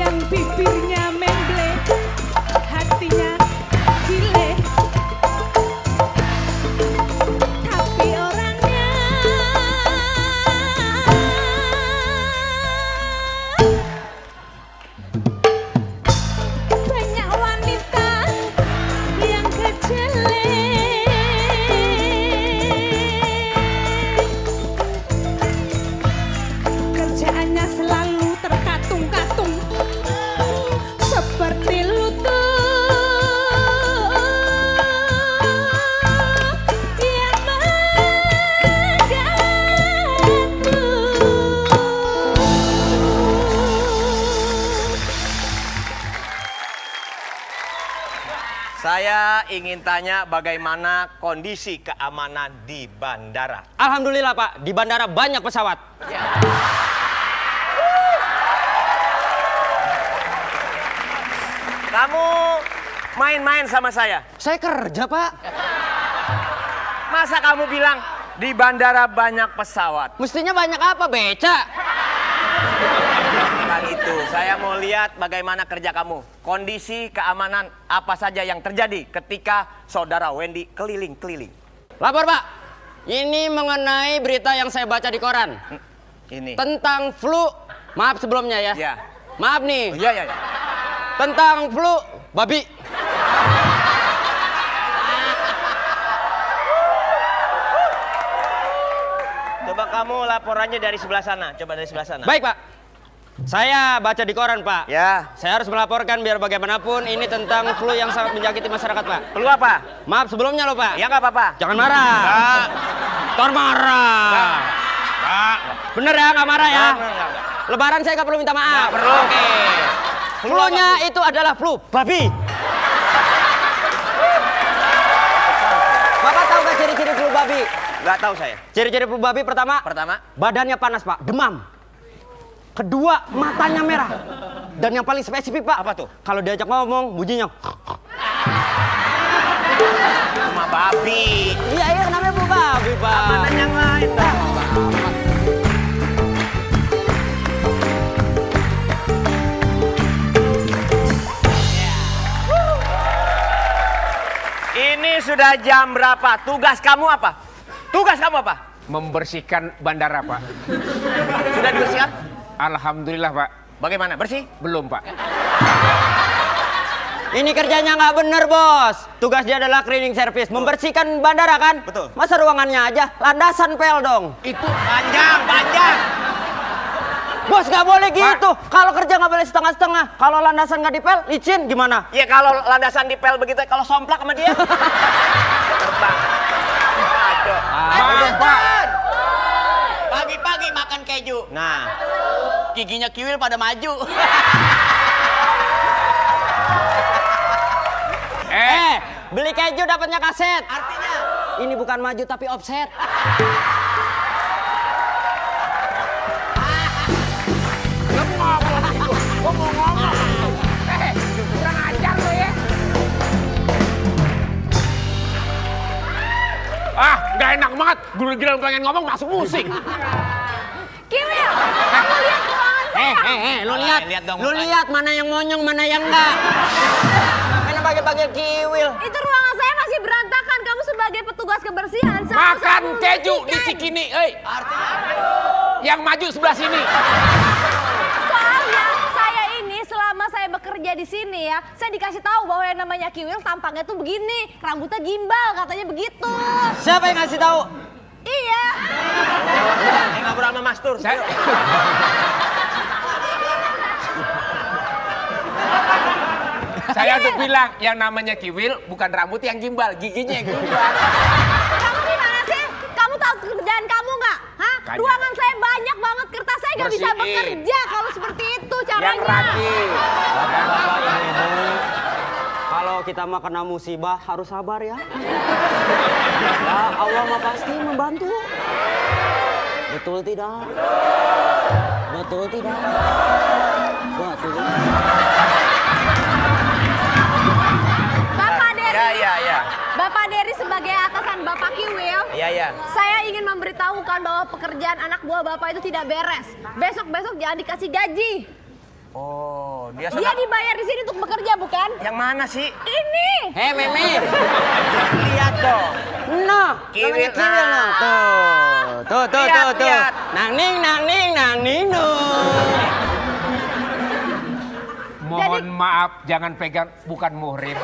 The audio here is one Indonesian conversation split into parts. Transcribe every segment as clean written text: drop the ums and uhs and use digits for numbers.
yang bibirnya memble, hatinya gile, tapi orangnya banyak wanita yang kejele. Kerjaannya selalu terkatung-katung seperti lutut yang menggantung. Saya ingin tanya bagaimana kondisi keamanan di bandara. Alhamdulillah Pak, di bandara banyak pesawat. Kamu main-main sama saya. Saya kerja Pak. Masa kamu bilang di bandara banyak pesawat? Mestinya banyak apa, beca? Bukan itu, saya mau lihat bagaimana kerja kamu. Kondisi keamanan apa saja yang terjadi ketika saudara Wendy keliling-keliling. Lapor Pak, ini mengenai berita yang saya baca di koran. Ini. Tentang flu, maaf sebelumnya ya. Ya. Maaf nih, Iya, iya, iya. tentang flu babi. Coba kamu laporannya dari sebelah sana. Coba dari sebelah sana. Baik Pak, saya baca di koran Pak. Ya. Saya harus melaporkan biar bagaimanapun ini tentang flu yang sangat menjangkiti masyarakat Pak. Perlu apa? Maaf sebelumnya loh Pak. Ya nggak apa-apa. Jangan marah. Nggak. Tor marah. Nggak. Bener ya, nggak marah ya? Nggak. Lebaran saya nggak perlu minta maaf. Nggak perlu. Oke. Flu-nya itu adalah flu babi. Bapak tahu nggak ciri-ciri flu babi? Nggak tahu saya. Ciri-ciri flu babi pertama, badannya panas Pak, demam. Kedua, matanya merah. Dan yang paling spesifik Pak, Apa tuh? kalau diajak ngomong, bunyinya. Cuma babi. Iya, iya namanya flu babi Pak. Mana yang lain? Ini sudah jam berapa? Tugas kamu apa? Tugas kamu apa? Membersihkan bandara, Pak. Sudah dibersihkan? Alhamdulillah, Pak. Bagaimana? Bersih? Belum, Pak. Ini kerjanya nggak bener bos. Tugas dia adalah cleaning service, membersihkan bandara kan? Betul. Masa ruangannya aja, landasan pel dong. Itu Panjang. Bos nggak boleh gitu. Kalau kerja nggak boleh setengah-setengah. Kalau landasan nggak dipel, licin gimana? Ya kalau landasan dipel begitu, kalau somplak sama dia terbang. Aduh. Pak. Pagi-pagi makan keju, Nah, giginya kiwil pada maju. Beli keju dapatnya kaset. Artinya? Ini bukan maju tapi offset. Kurang ajar lo ya. Ah, nggak enak banget. Gila pengen ngomong masuk musik. Kiwil, kamu lihat ruangan saya. Lu lihat, lihat dong lu mukanya. lihat mana yang monyong, mana yang enggak. Mana panggil-panggil kiwil. Itu ruangan saya masih berantakan. Kamu sebagai petugas kebersihan seharusnya Makan kamu keju di membersihkan. Cikini, Yang maju sebelah sini. Soalnya saya ini selama saya bekerja di sini ya, saya dikasih tahu bahwa yang namanya Kiwil tampangnya tuh begini, rambutnya gimbal, katanya begitu. Siapa yang ngasih tahu? Iya. ngobrol sama Mas Tur. Saya tuh bilang yang namanya kiwil bukan rambut yang gimbal, giginya yang gimbal. Kamu gimana sih? Kamu tahu kerjaan kamu nggak? Hah? Kayaknya. Ruangan saya banyak banget, kertas saya nggak bisa Bersihin. bekerja kalau seperti itu Yang caranya. rajin. Bapak-bapak, ibu-ibu, kalau kita mah kena musibah harus sabar ya. Ya Allah mah pasti membantu. Betul tidak? Betul tidak? Betul. Bapak Dery, Ya. Bapak Dery sebagai atasan Bapak Kiwil, Ya. saya ingin memberitahukan bahwa pekerjaan anak buah Bapak itu tidak beres. Besok-besok jangan dikasih gaji. Oh, dia Dia dibayar di sini untuk bekerja, bukan? Yang mana sih? Ini. Hei Meme. Lihat dong. Nah, Kiwil, namanya Kiwil nah. Tuh. Lihat, Tuh. lihat. Nang ning no. Mohon maaf, jangan pegang, bukan muhrim.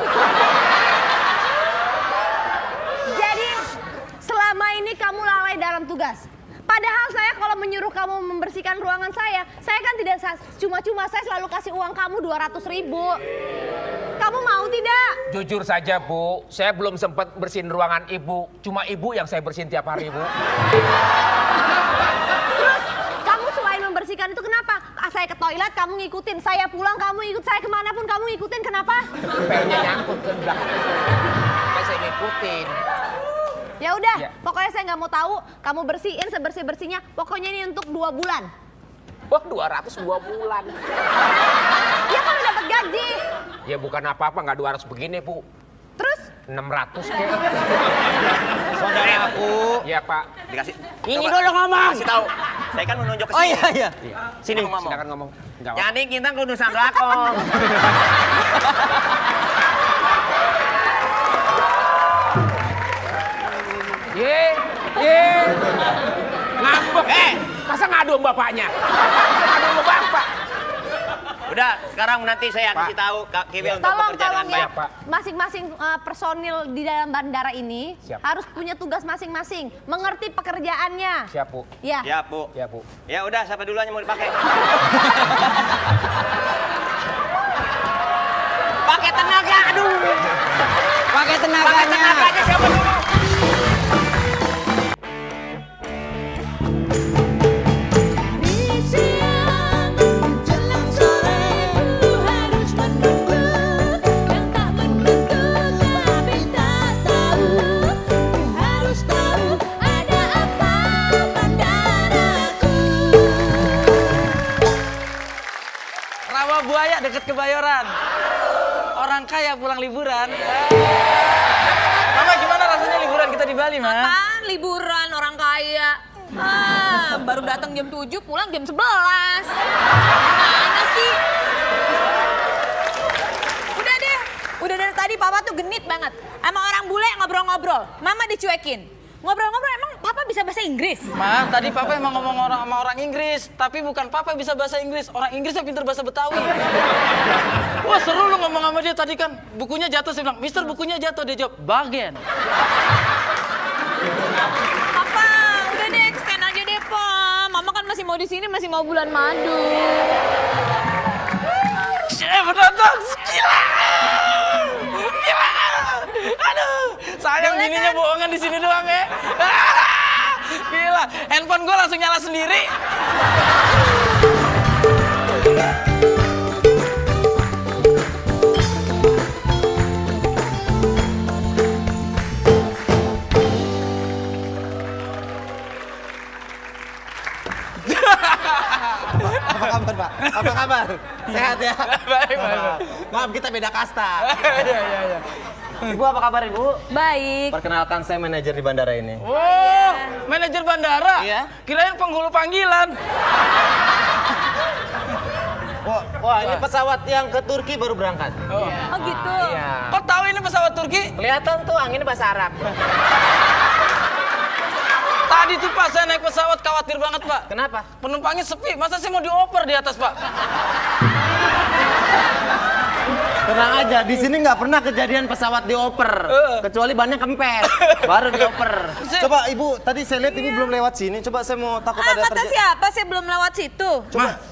Jadi selama ini kamu lalai dalam tugas. Padahal saya kalau menyuruh kamu membersihkan ruangan saya kan tidak cuma-cuma, saya selalu kasih uang kamu 200.000. Kamu mau tidak? Jujur saja Bu, saya belum sempat bersihin ruangan Ibu. Cuma Ibu yang saya bersihin tiap hari Bu. Terus kamu selain membersihkan itu kenapa? Saya ke toilet kamu ngikutin, saya pulang kamu ikut, saya kemanapun kamu ngikutin, kenapa? Pelnya nyangkut ke belakang. Makanya saya ngikutin. Ya udah, Ya. pokoknya saya nggak mau tahu kamu bersihin sebersih-bersihnya. Pokoknya ini untuk 2 bulan. Wah 200 2 bulan. Ya kan udah dapat gaji. Ya bukan apa-apa, nggak 200 begini Bu. Terus 600 kek. Saudaraku. Iya Pak. Dikasih. Ini Coba, dulu ngomong. Kasih tahu. Saya kan menunjuk ke Oh sini. iya. Sini ngomong. Silakan ngomong. Nggak apa. Jadi kita kudu sambrakong. Ye. Ngambek. Masa ngadu sama bapaknya? Masa ngadu sama bapak? Udah, sekarang nanti saya kasih tahu Kak Kiwil untuk tolong bekerja dengan ya, baik. Pak. masing-masing personil di dalam bandara ini Siap. harus punya tugas masing-masing, mengerti pekerjaannya. Siap Bu. Ya. Ya, Bu. Ya Bu. Ya udah, siapa duluan yang mau dipakai? Pakai tenaga, aduh. Pakai Pakai tenaganya. tenaganya siapa dulu? Rawa Buaya deket Kebayoran. Orang kaya pulang liburan. Mama gimana rasanya liburan kita di Bali, Ma? Apaan liburan orang kaya? Baru datang jam 7, pulang jam 11. Mana sih? Udah dari tadi papa tuh genit banget. Sama orang bule ngobrol-ngobrol, mama dicuekin. Ngobrol-ngobrol emang papa bisa bahasa Inggris? Ma, tadi papa emang ngomong sama orang Inggris, tapi bukan papa bisa bahasa Inggris. Orang Inggrisnya pinter bahasa Betawi. Wah, seru lu ngomong sama dia tadi kan. Bukunya jatuh, saya bilang, "Mister, bukunya jatuh." Dia jawab, "Bagen." Papa, udah deh extend aja deh, Pa. Mama kan masih mau di sini, masih mau bulan madu. Penonton, gila. Aduh, sayang bininya bohongan di sini doang ya. Gila, handphone gue langsung nyala sendiri. Apa kabar, Pak? Apa kabar? Sehat ya? Baik. Maaf, kita beda kasta. Iya. Ibu, apa kabar, Ibu? Baik. Perkenalkan, saya manajer di bandara ini. Oh, manajer bandara? Iya. Kirain penghulu panggilan. Wah, ini pesawat yang ke Turki baru berangkat. Oh gitu. Iya. Kok tahu ini pesawat Turki? Kelihatan tuh anginnya bahasa Arab. Tadi tuh Pak, saya naik pesawat khawatir banget Pak. Kenapa? Penumpangnya sepi, masa saya mau dioper di atas Pak? Tenang aja, di sini nggak pernah kejadian pesawat dioper. Kecuali bannya kempes, baru dioper. Coba Ibu, tadi saya lihat ini belum lewat sini. Coba saya mau takut ada Kata siapa sih belum lewat situ?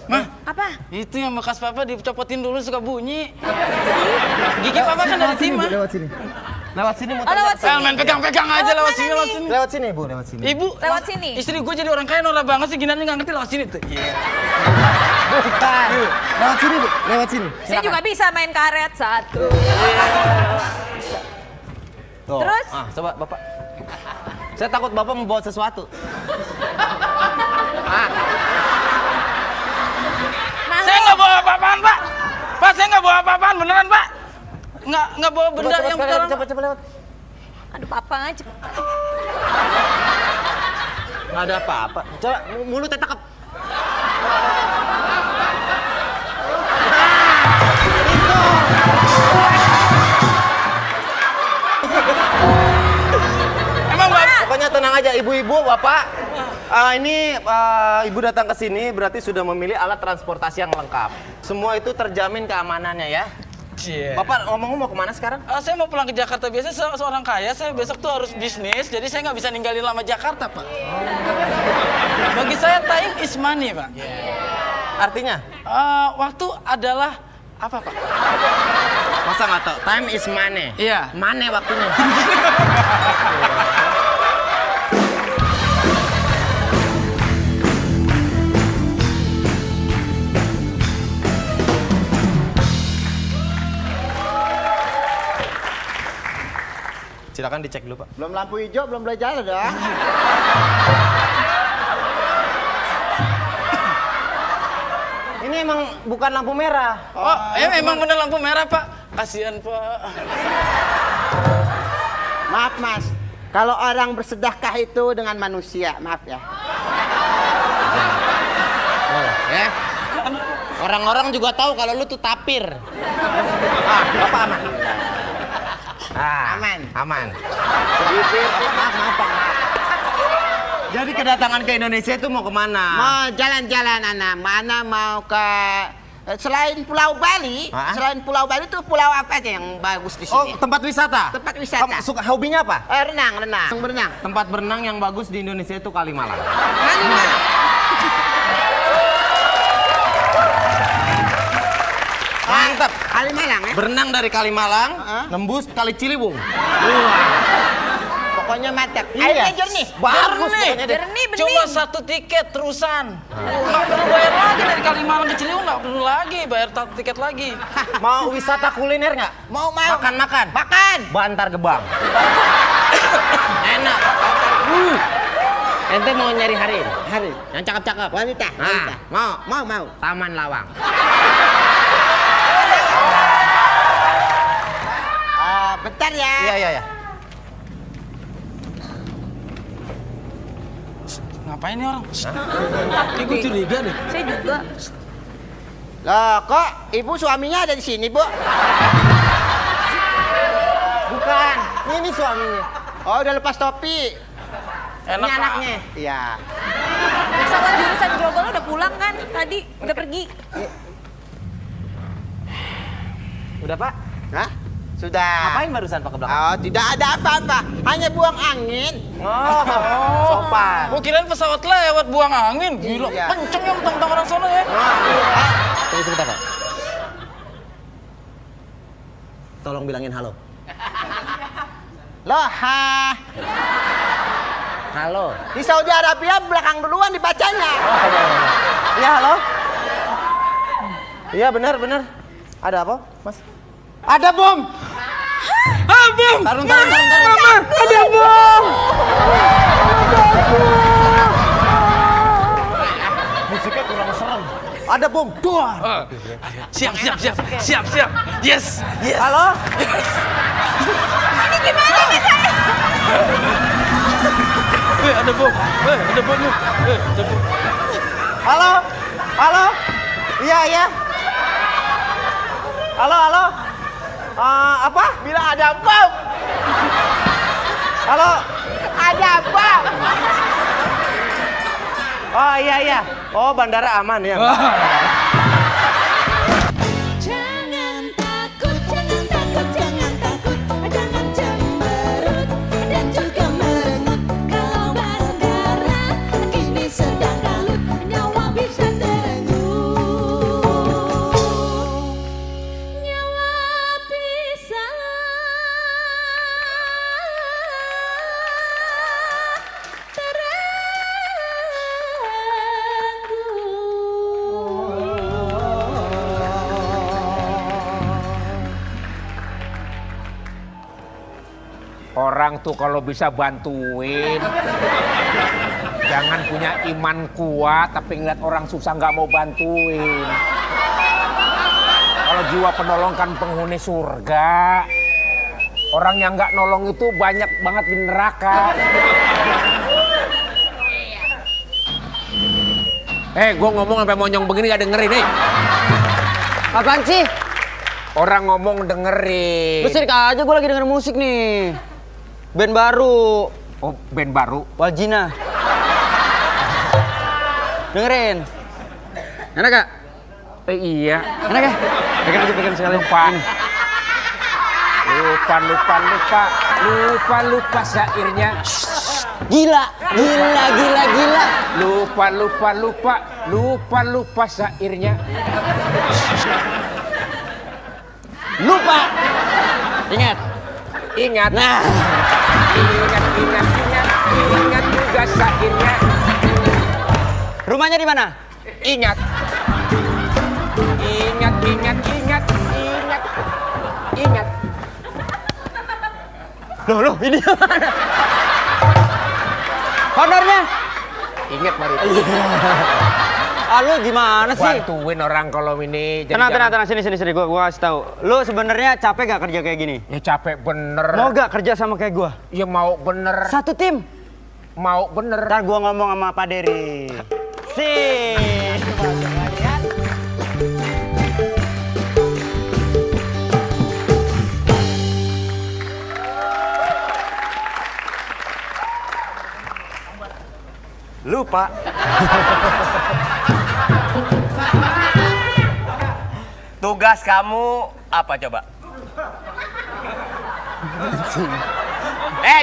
Ma, Apa? itu yang bekas Papa dicopotin dulu suka bunyi. Gigi Papa kan dari Sima. Lewat sini. Lewat sini mau Oh, lewat sini. Main pegang-pegang aja lewat sini, lewat sini. Lewat sini, Ibu, lewat sini. Ibu, Lewat sini. Istri gue jadi orang kaya norak banget sih, gini nggak ngerti lewat sini tuh. Bukan. Lewat sini, Bu. Lewat sini. Saya juga bisa main karet satu. Tuh. Terus? Ah, coba Bapak. Saya takut Bapak membawa sesuatu. Nah, Saya nggak bawa apa-apaan Pak. Pak, saya nggak bawa apa-apaan beneran Pak. Nggak bawa benda Coba yang sekali lagi, beneran. coba lewat. aduh papa aja. Nggak ada apa-apa. Coba mulutnya takap. aja ibu-ibu, bapak. Ini ibu datang ke sini berarti sudah memilih alat transportasi yang lengkap. Semua itu terjamin keamanannya ya. Bapak ngomong mau kemana sekarang? Saya mau pulang ke Jakarta. Biasanya seorang kaya, saya besok tuh harus bisnis. Jadi saya nggak bisa ninggalin lama Jakarta, Pak. Bagi saya time is money, Pak. Artinya? Waktu adalah apa, Pak? Masa nggak tahu? Time is money. Iya. Money waktunya. Silakan dicek dulu, Pak. Belum lampu hijau, belum boleh jalan dong. Ini emang bukan lampu merah. Emang bener lampu merah, Pak. Kasihan, Pak. Maaf, Mas. Kalau orang bersedekah itu dengan manusia, maaf ya. Ya. Orang-orang juga tahu kalau lu tuh tapir. Bapak aman. Aman. Maaf, Pak. Jadi kedatangan ke Indonesia itu mau kemana? Mau jalan-jalan, Ana. Mana mau ke selain Pulau Bali? Selain Pulau Bali itu pulau apa aja yang bagus di sini? Oh, tempat wisata. Tempat wisata. Kamu suka hobinya apa? Berenang. Tempat berenang yang bagus di Indonesia itu Kalimalang. Kalimalang. Mantap. Kalimalang ya? Berenang dari Kalimalang, nembus Kali Ciliwung. Pokoknya mantap. Iya. Airnya jernih. Bagus pokoknya deh. Jernih, bening. Cuma 1 tiket terusan. Nggak perlu bayar lagi dari Kalimalang ke Ciliwung, nggak perlu lagi bayar 1 tiket lagi. Mau wisata kuliner nggak? Mau. Makan. Bantar Gebang. Enak. Ente mau nyari hari? Yang cakep-cakep. Wanita. Mau. Taman Lawang. Bentar ya. Iya. Ngapain nih orang? Kayak gue curiga deh. Saya juga. Loh, kok ibu suaminya ada di sini, Bu? Bukan. Ini suaminya. Oh, udah lepas topi. Enak, Ini anaknya. Iya. Pesawat jurusan Grogol udah pulang kan? Tadi udah pergi. Udah, Pak? Hah? Sudah. Ngapain barusan Pak ke belakang? Oh, tidak ada apa-apa. Hanya buang angin. Oh, sopan. Gue kirain pesawat lewat buang angin. Gila, Iya. kenceng ya mentang-mentang orang sono ya. Tunggu sebentar, Pak. Tolong bilangin halo. Loh, Halo. di Saudi Arabia belakang duluan dibacanya. Iya, halo. Iya, benar. Ada apa, Mas? Ada bom. Bom! Tarung. Ada bom! Musiknya kurang serem. Ada bom. Duar. Siap. Yes. Halo. Ini gimana nih saya? Ada bom nih. Ada bom. Halo. Iya. Halo. Apa? Bilang ada bom. Halo. Ada bom. Oh, iya. Oh, bandara aman ya. Jangan takut, jangan takut, jangan cemberut dan juga merengut. Kalau bandara kini sedang kalut, nyawa bisa terenggut. Nyawa bisa Orang tuh kalau bisa bantuin, jangan punya iman kuat tapi ngeliat orang susah nggak mau bantuin. Kalau jiwa penolong kan penghuni surga. Orang yang nggak nolong itu banyak banget di neraka. Gue ngomong sampai monyong begini gak dengerin nih. Apaan sih? Orang ngomong dengerin. Lu sirik aja, gue lagi denger musik nih. Band baru. Oh, band baru. Waljina. Dengerin. Enak gak? Iya. Enak ya? Pegang sekali. Lupa syairnya. Gila. Lupa syairnya. Lupa. Ingat. Nah. Ingat juga syairnya. Rumahnya di mana? Ingat. Loh, ini mana? Honornya? Ingat mari. Lu gimana sih? Bantuin orang kalau ini. Tenang, sini. Gua kasih tahu. Lu sebenarnya capek gak kerja kayak gini? Ya capek bener. Mau gak kerja sama kayak gua? Ya mau bener. Satu tim. Mau bener. Ntar gua ngomong sama Pak Dery. Sip. Lupa. Tugas kamu apa coba?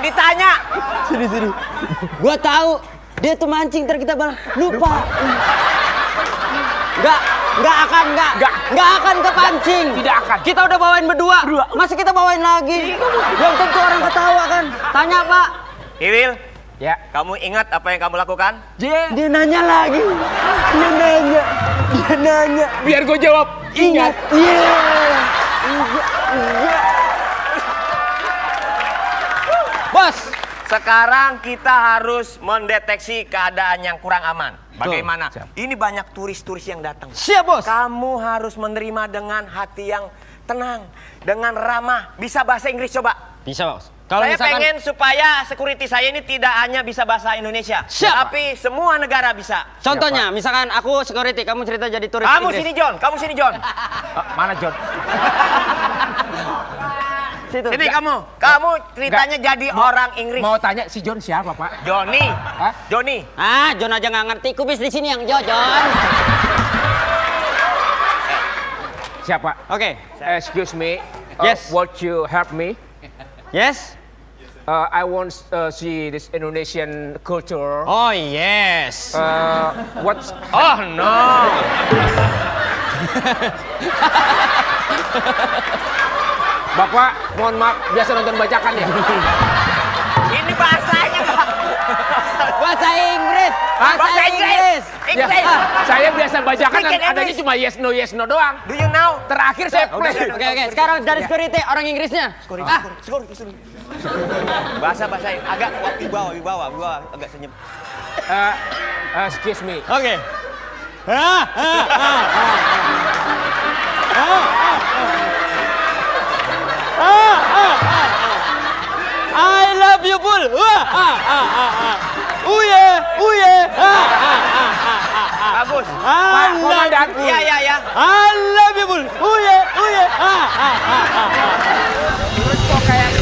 Ditanya. Sini. Gua tahu. Dia tuh mancing, ntar kita balas. Lupa. Nggak akan kepancing. Tidak akan. Kita udah bawain berdua. Masa kita bawain lagi? Belum tentu orang ketawa kan. Tanya, Pak. Iwil, Ya. kamu ingat apa yang kamu lakukan? Dia nanya lagi. Dia nanya. Biar gue jawab. Ingat. Iya. Bos. Sekarang kita harus mendeteksi keadaan yang kurang aman. Bagaimana? Ini banyak turis-turis yang datang. Siap, Bos. Kamu harus menerima dengan hati yang tenang, dengan ramah. Bisa bahasa Inggris coba? Bisa, Bos. Saya pengen supaya security saya ini tidak hanya bisa bahasa Indonesia, tapi semua negara bisa. Contohnya, misalkan aku security, kamu cerita jadi turis Kamu Inggris. kamu sini John. Mana John? Sini kamu ceritanya jadi orang Inggris. Mau tanya si John siapa, Pak? Johnny. Hah? Johnny. John aja nggak ngerti, kubis di sini yang John. Siapa? Oke. Excuse me. Yes. Would you help me? Yes. I want see this Indonesian culture. Oh yes. What's? Oh no. Bapak, mohon maaf, biasa nonton bacakan ya. Ini bahasanya Pak. Bahasa Inggris. Bahasa Inggris. Ya, saya biasa bacakan dan adanya cuma yes no doang. Do you know? Terakhir saya play. Oke. Sekarang dari security orang Inggrisnya. Security. Bahasa agak wibawa agak senyum. Excuse me. Oke. I love you, Bull. Uye. Bagus. Pak Komandan. Iya. I love you, Bull. Uye. Terus kok kayak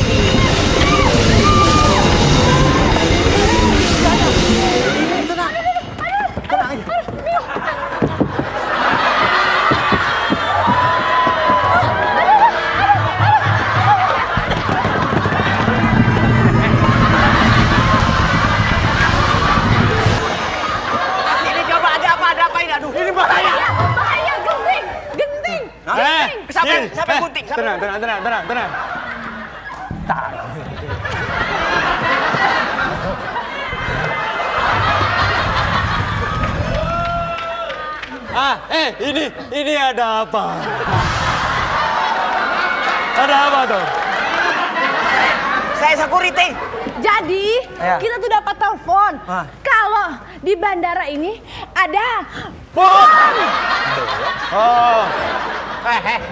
Siapa gunting? Tenang. Ini ada apa? Ada apa tuh? Saya security. Jadi, kita tuh dapat telepon. Kalau di bandara ini ada bom.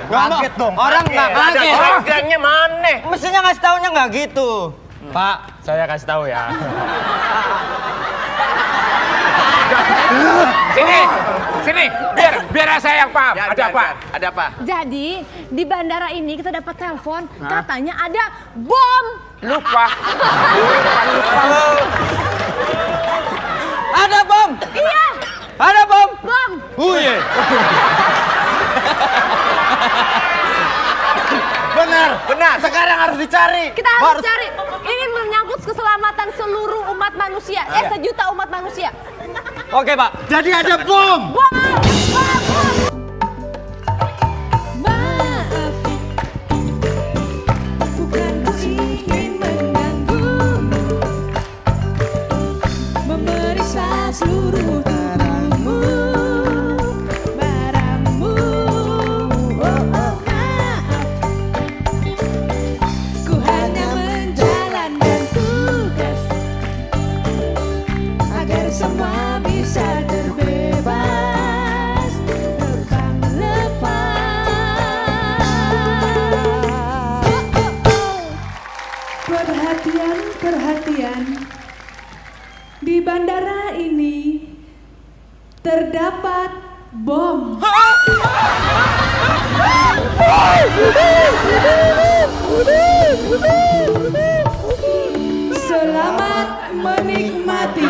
Kaget dong. Orang nggak kaget. Harganya mana? Mestinya ngasih taunya nggak gitu. Pak, saya kasih tahu ya. Sini, biar saya yang paham. Ada apa? Ada apa? Jadi di bandara ini kita dapat telepon katanya ada bom. Lupa. Ada bom. Iya, Ada bom. bom. Iya. Benar. Sekarang harus dicari. Kita harus cari. Ini menyangkut keselamatan seluruh umat manusia. Sejuta umat manusia. Oke, Pak. Jadi ada bom. Bom, bom, bom. Maaf, bukan ku ingin mengganggu, memeriksa seluruh tubuhmu, barangmu. Oh, maaf, ku hanya menjalankan tugas agar semua bisa terbebas terbang lepas. Perhatian, di bandara ini terdapat bom. Selamat menikmati.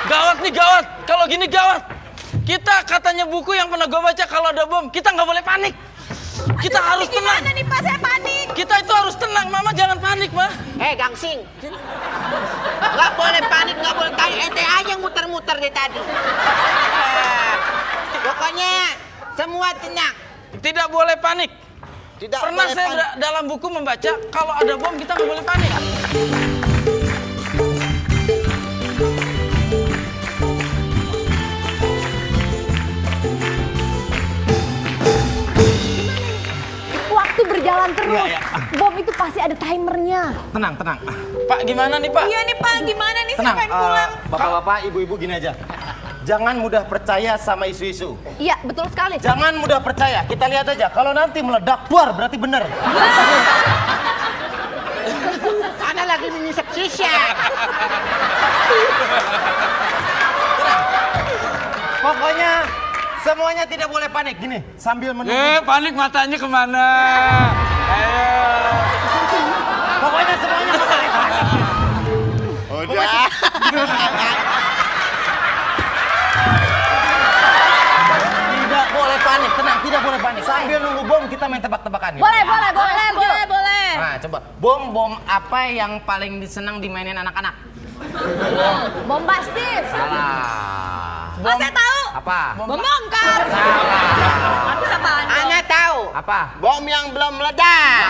Gawat nih, gawat. Kalau gini gawat. Kita katanya buku yang pernah gue baca kalau ada bom, kita nggak boleh panik. Kita harus tenang. Gimana nih Pak, saya panik. Kita itu harus tenang. Mama jangan panik, Ma. Gangsing. Nggak boleh panik, nggak boleh tahu. Ente aja muter-muter dari tadi. Pokoknya semua tenang. Tidak boleh panik. Tidak Pernah boleh saya panik. dalam buku membaca kalau ada bom kita nggak boleh panik. Waktu berjalan terus. Bom itu pasti ada timernya. Tenang. Pak, gimana nih, Pak? Iya nih Pak, gimana nih saya Tenang. pengen pulang. Bapak-bapak, ibu-ibu gini aja. Jangan mudah percaya sama isu-isu. Iya, betul sekali. Jangan mudah percaya. Kita lihat aja. Kalau nanti meledak, buar berarti benar. Ana lagi menyisap sisa. Pokoknya semuanya tidak boleh panik. Gini, sambil menunggu. Panik matanya kemana? Ayo. Pokoknya semuanya boleh panik. Udah. Tidak boleh panik, tenang, tidak boleh panik. Sambil nunggu bom kita main tebak-tebakan. ya. Boleh. Nah, coba. Bom apa yang paling disenang dimainin anak-anak? Bombastis. Salah. Oh, saya tahu. Apa? Bom bongkar. Salah. Bisa apaan? Ana tahu. Apa? Bom yang belum meledak.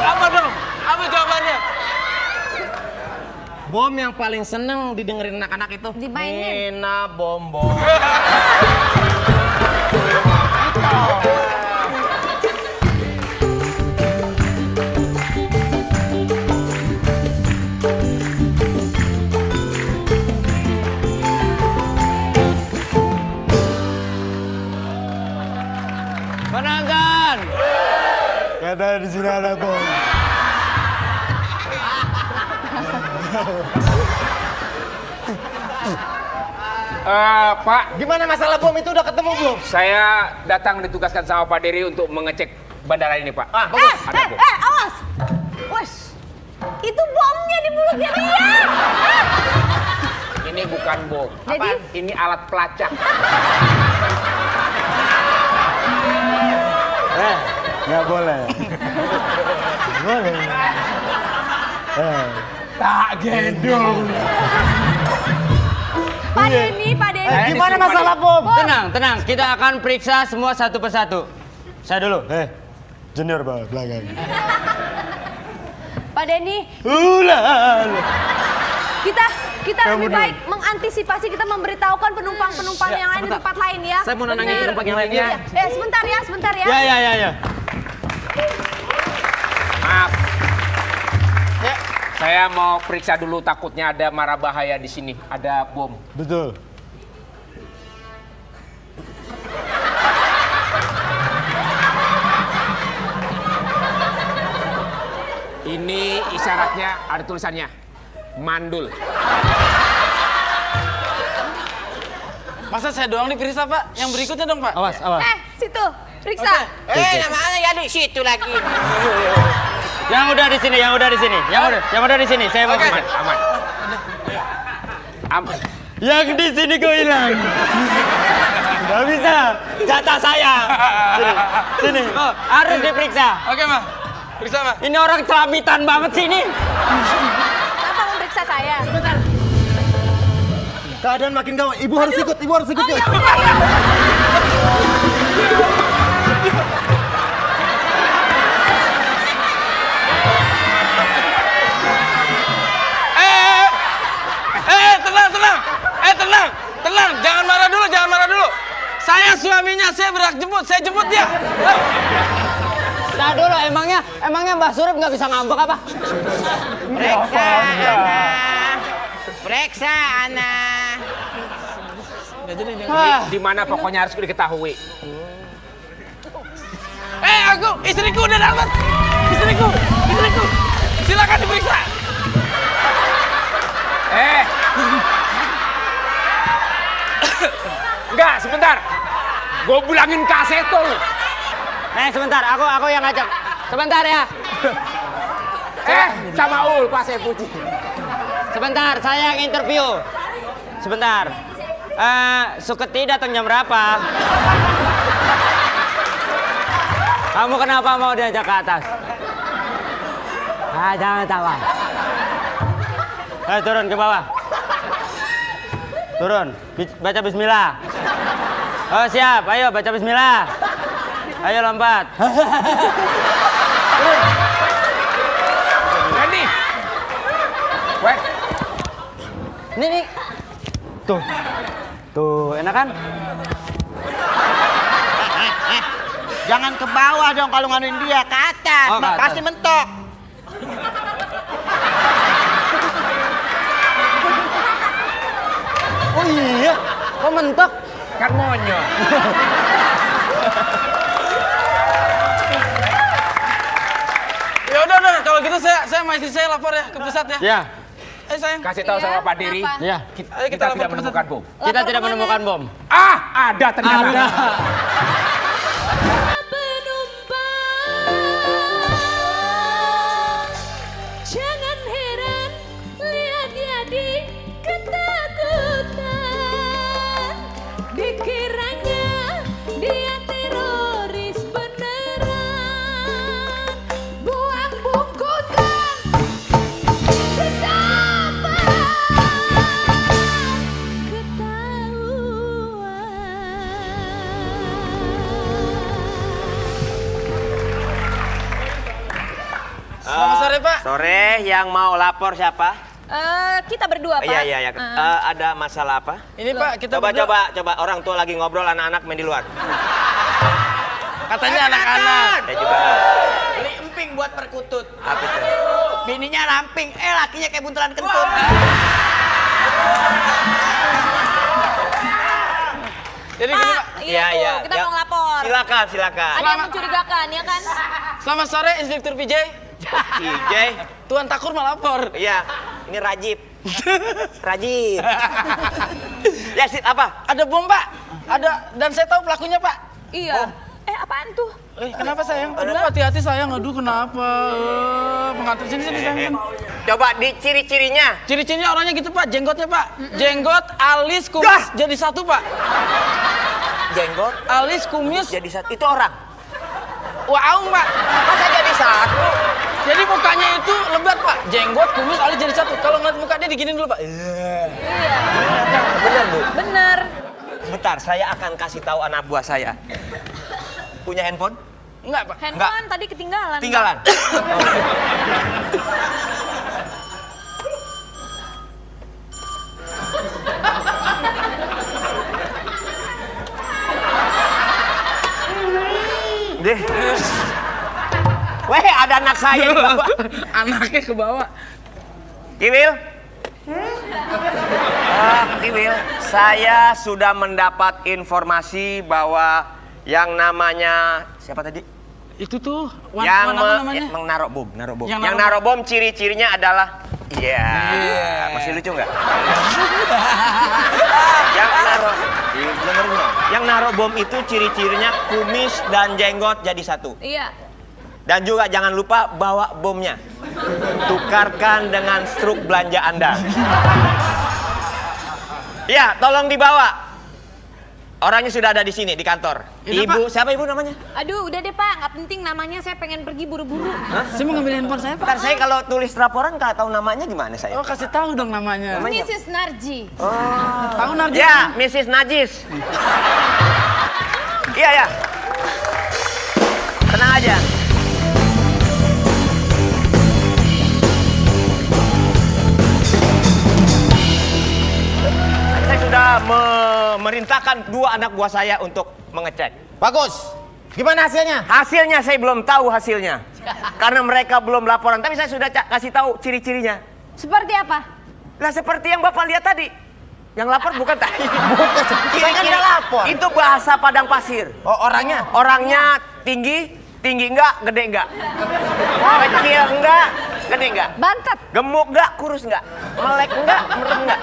Apa dong? Apa jawabannya? Bom yang paling seneng didengerin anak-anak itu Dimainin. Nina bom bom. Menangkan. Kata di sini ada bom. Pak, Gimana masalah bom itu udah ketemu belum? saya datang ditugaskan sama Pak Dery untuk mengecek bandara ini, Pak. Bagus. Ada bom. Awas. Wes. Itu bomnya di mulutnya dia. Ini bukan bom. Jadi? Ini alat pelacak. Nggak boleh. Boleh. Tak gendong. Pak Denny. Gimana masalah bom? Tenang. Kita akan periksa semua satu persatu. Saya dulu. Junior belakang. Pak Denny, Ulah. kita lebih baik mengantisipasi, kita memberitahukan penumpang-penumpang yang lain di tempat lain ya. Saya mau nenangin Bener. penumpang yang lainnya. Sebentar ya. Ya. Maaf. Saya mau periksa dulu, takutnya ada mara bahaya di sini. Ada bom. Betul. Ini isyaratnya ada tulisannya. Mandul. Masa saya doang diperiksa, Pak? Yang berikutnya dong, Pak. Awas, awas. Situ, periksa. Namanya ya di situ lagi. Yang udah di sini, yang udah di sini. Yang udah di sini, saya mau Aman, aman. Aman. Yang di sini kau hilang. Gak bisa. Jatah saya. Sini. Harus diperiksa. Oke, Mas. Periksa, Mas. Ini orang celamitan banget sih ini. Kenapa memeriksa saya? Keadaan makin gawat. Ibu harus ikut, ibu harus ikut. Tenang. Jangan marah dulu. Saya suaminya, saya berhak jemput. Saya jemput dia. Nah dulu, emangnya Mbak Surip nggak bisa ngambek apa? Periksa, Ana. Di mana pokoknya harus diketahui. Aku, istriku udah dapat. Istriku. Silakan diperiksa. Enggak, sebentar. Gue bilangin kasetul. Sebentar, aku yang ngajak. Sebentar ya. Sama Pak saya puji. Sebentar, saya yang interview. Sebentar. Suketi datang jam berapa? Kamu kenapa mau diajak ke atas? Jangan tawa. Ayo turun ke bawah. Turun, baca bismillah. Oh siap, ayo baca bismillah. Ayo lompat. Randy. Weh. Nih. Tuh, enak kan? Jangan ke bawah dong kalau nganuin dia, ke atas. Oh, ke atas. Pasti mentok. Oh iya, kok mentok? Kan monyok. Ya udah, kalau gitu saya sama istri saya lapor ya ke pusat ya. Ya. Sayang. Kasih tahu sama Pak Diri. Ya. Ayo Kita tidak menemukan bom. Kita tidak menemukan bom. Ada ternyata. Jangan heran lihat jadi ketakutan. Dikiranya dia teroris beneran. Buang bungkusan bersama Selamat sore, Pak. Sore, yang mau lapor siapa? Kita berdua, Pak. Iya. Ada masalah apa? Ini Pak, kita Coba orang tua lagi ngobrol, anak-anak main di luar. Katanya anak-anak. Saya juga. Beli emping buat perkutut. Apa itu? Bininya ramping, lakinya kayak buntelan kentut. Jadi gini, Pak. Iya, kita mau ngelapor. Silakan. Ada yang mencurigakan, ya kan? Selamat sore, Inspektur PJ. PJ. Tuan Takur melapor. Iya, ini Rajib. Ya, apa? Ada bom, Pak. Ada, dan saya tahu pelakunya, Pak. Iya. Apaan tuh? Kenapa sayang? Aduh, hati-hati sayang. Aduh, kenapa? Pengantin sini sayang. Coba di ciri-cirinya. Ciri-cirinya orangnya gitu, Pak. Jenggotnya, Pak. Jenggot, alis, kumis jadi satu, Pak. Jenggot, alis, kumis jadi satu. Itu orang. Waung, Pak. Masa jadi satu? Jadi mukanya itu lebat, Pak. Jenggot, kumis, alis jadi satu. Kalau ngeliat muka dia diginin dulu, Pak. Bener, Bu. Bener. Bentar, saya akan kasih tahu anak buah saya. Punya handphone? Enggak, Pak. Handphone tadi ketinggalan. Tinggalan. Deh. Weh, ada anak saya di bawah. Anaknya ke bawah. Kiwil. Kiwil, saya sudah mendapat informasi bahwa yang namanya siapa tadi? Itu tuh yang apa namanya? naruh bom. Yang naruh naruh bom ciri-cirinya adalah masih lucu nggak? Yang naruh bom itu ciri-cirinya kumis dan jenggot jadi satu. Iya. Dan juga jangan lupa bawa bomnya. Tukarkan dengan struk belanja Anda. Ya, tolong dibawa. Orangnya sudah ada di sini di kantor. Iya, Ibu, Pak. siapa ibu namanya? Aduh, udah deh Pak, nggak penting namanya. Saya pengen pergi buru-buru. Saya mau ngambil handphone saya, Pak. Ntar saya kalau tulis laporan nggak tahu namanya gimana saya? Oh, kasih tahu dong namanya. Mrs. Narji. Tahu Narji? Ya, Mrs. Najis. Iya ya. Tenang aja. Saya sudah memerintahkan 2 anak buah saya untuk mengecek. Bagus. Gimana hasilnya? Hasilnya saya belum tahu hasilnya. Karena mereka belum laporan, tapi saya sudah kasih tahu ciri-cirinya. Seperti apa? Lah seperti yang Bapak lihat tadi. Yang lapor bukan tadi. Bukan. Saya kan udah lapor. Itu bahasa Padang Pasir. Oh, orangnya? Orangnya tinggi enggak, gede enggak. Kecil enggak, gede enggak. Bantet. Gemuk enggak, kurus enggak. Melek enggak, merem enggak.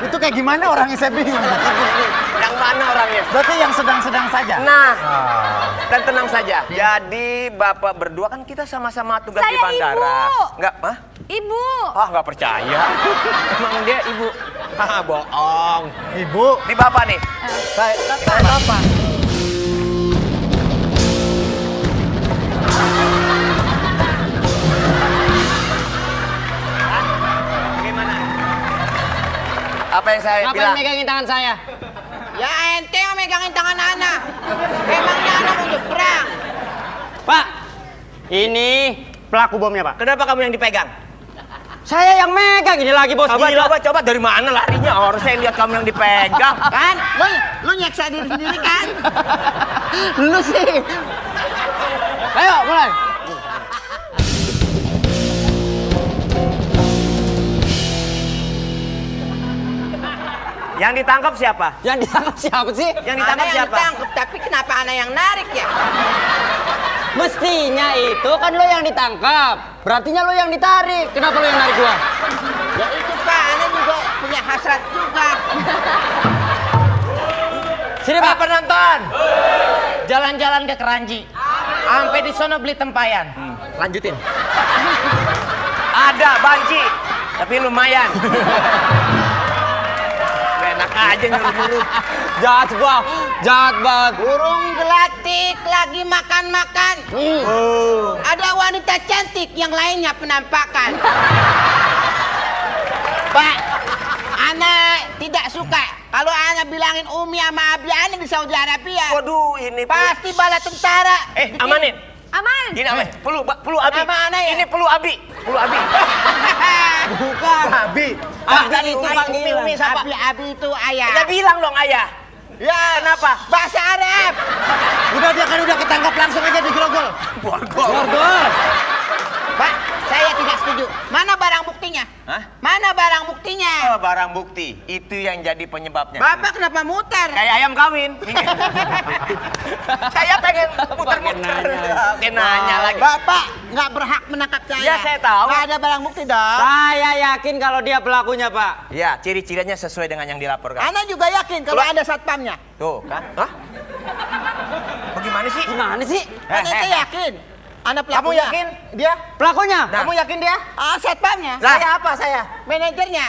Itu kayak gimana orangnya, saya bingung. Yang mana orangnya? Berarti yang sedang-sedang saja? Nah, dan tenang saja. Jadi Bapak berdua kan kita sama-sama tugas di Saya bandara. ibu. Enggak, hah? Ibu. Ah, nggak percaya. Emang dia ibu. Haha, bohong. Ibu. Ini Bapak nih. Saya Bapak. Bagaimana? Apa yang saya Ngapain bilang? megangin tangan saya? Ya ente yang megangin tangan anak. Emangnya anak mau nyebrang. Pak, ini pelaku bomnya, Pak. Kenapa kamu yang dipegang? Saya yang megang ini lagi, bos. Gila. Coba dari mana larinya? Orang saya lihat kamu yang dipegang. Kan? Lu nyeksa diri sendiri kan? Lu sih. Ayo, mulai. Yang ditangkap siapa? Yang ditangkap siapa sih? Yang ditangkap Ana yang siapa? ditangkap, tapi kenapa anak yang narik ya? Mestinya itu kan lo yang ditangkap. Berartinya lo yang ditarik. Kenapa lo yang narik gua? Ya itu Pak, Ana juga punya hasrat juga. Sini, Pak Pak. penonton. Jalan-jalan ke Keranji. Sampai di sono beli tempayan. Lanjutin. Ada banci, tapi lumayan. Enak aja nyuruh-nyuruh. Jahat banget. Burung gelatik lagi makan-makan. Ada wanita cantik yang lainnya penampakan. Pak, Ana tidak suka kalau Ana bilangin Umi sama Abi Ana di Saudi Arabia. Waduh, ini Pasti bala tentara. Amanin. Aman. Ini apa? Pelu Abi. Nama Ana ya? Ini pelu Abi. Bukan. Abi. Abi itu panggilan. Umi siapa? Abi itu ayah. Ya bilang dong ayah. Ya, Kenapa? bahasa Arab. Udah dia kan udah ketangkap langsung aja digrogol. Borgol. Pak, saya tidak setuju. Mana barang buktinya? Hah? Mana barang buktinya? Oh, barang bukti. Itu yang jadi penyebabnya. Bapak kenapa muter? Kayak ayam kawin. Saya pengen muter-muter. Pengen nanya lagi. Bapak nggak berhak menangkap saya. Ya, saya tahu. Nggak ada barang bukti dong. Saya yakin kalau dia pelakunya, Pak. Ya, ciri-cirinya sesuai dengan yang dilaporkan. Ana juga yakin kalau ada satpamnya. Tuh, kan? Hah? Bagaimana sih? Gimana sih? Ana itu yakin. Ana pelakunya. Kamu yakin dia? Pelakunya? Kamu yakin dia? Satpamnya. Lah. Saya apa saya? Manajernya.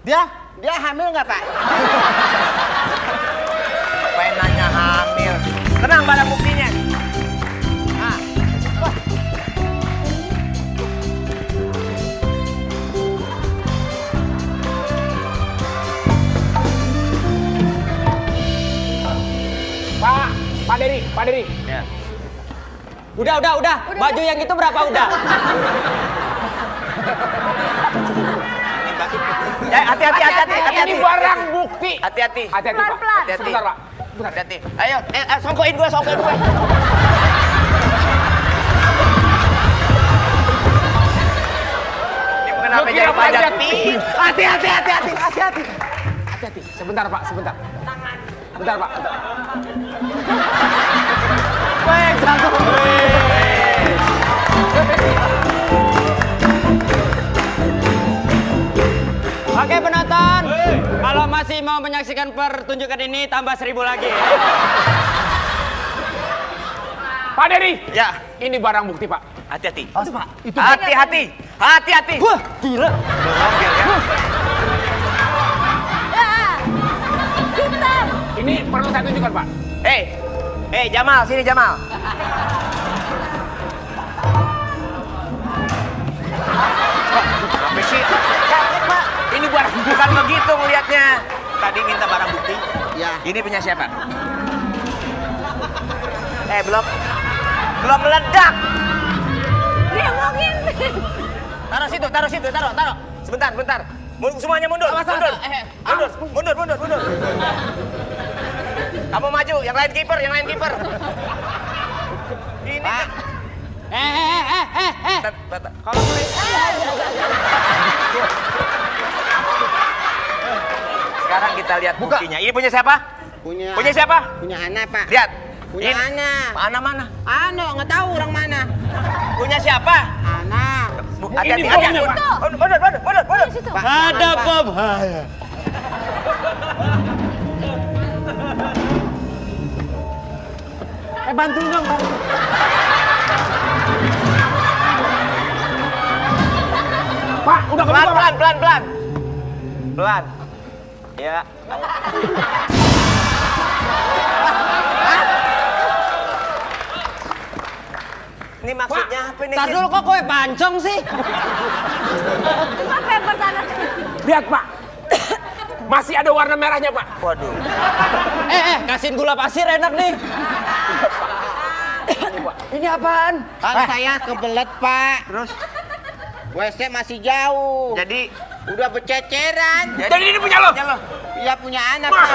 Dia? Dia hamil nggak Pak? Pengen nanya hamil. Tenang, barang buktinya. Pak Dery. Ya. Udah. Baju yang itu berapa udah? Hati-hati. Ini barang bukti. Hati-hati. Hati-hati, Pak. Pelan-pelan. Hati-hati. Sebentar, Pak. Hati-hati. Ayo, songkoin gue. Ini bukan apa jadi pajak. Hati-hati. Sebentar, Pak. Bentar, Pak. Weh, jatuh. Oke penonton, kalau masih mau menyaksikan pertunjukan ini tambah 1.000 lagi. Pak Dedi. Ya. Ini barang bukti, Pak. Hati-hati. Pak. Hati-hati. Hati-hati. Wah, gila. Mobil ya. Ini perlu saya tunjukkan, Pak. Jamal, sini Jamal. Apa sih? Pak, ini barang bukan begitu ngelihatnya. Tadi minta barang bukti. Ya. Ini punya siapa? Belum meledak. Dia mungkin. Taruh situ. Sebentar. Semuanya mundur. Mundur. Kamu maju, yang lain kiper. Ini Pak. Kalau sekarang kita lihat buktinya. Ini punya siapa? Punya siapa? Punya Ana, Pak. Lihat. Punya Ini. Ana. Ana mana? Ano, nggak tahu orang mana. Punya siapa? Ana. Hati-hati. baunya, Pak. Mundur. Pak, Ada Pak. bahaya. Bantuin dong, Pak. Pak, udah kebuka, Pak. Pelan. Ya. Ini maksudnya apa nih? Tar dulu kok kowe pancong sih? Cuma paper sana. Lihat, Pak. Masih ada warna merahnya, Pak. Waduh. Kasihin gula pasir enak nih. Ini apaan? Kan saya kebelet, Pak. Terus? WC masih jauh. Jadi udah berceceran. Jadi ini punya lo? Iya punya anak, Pak.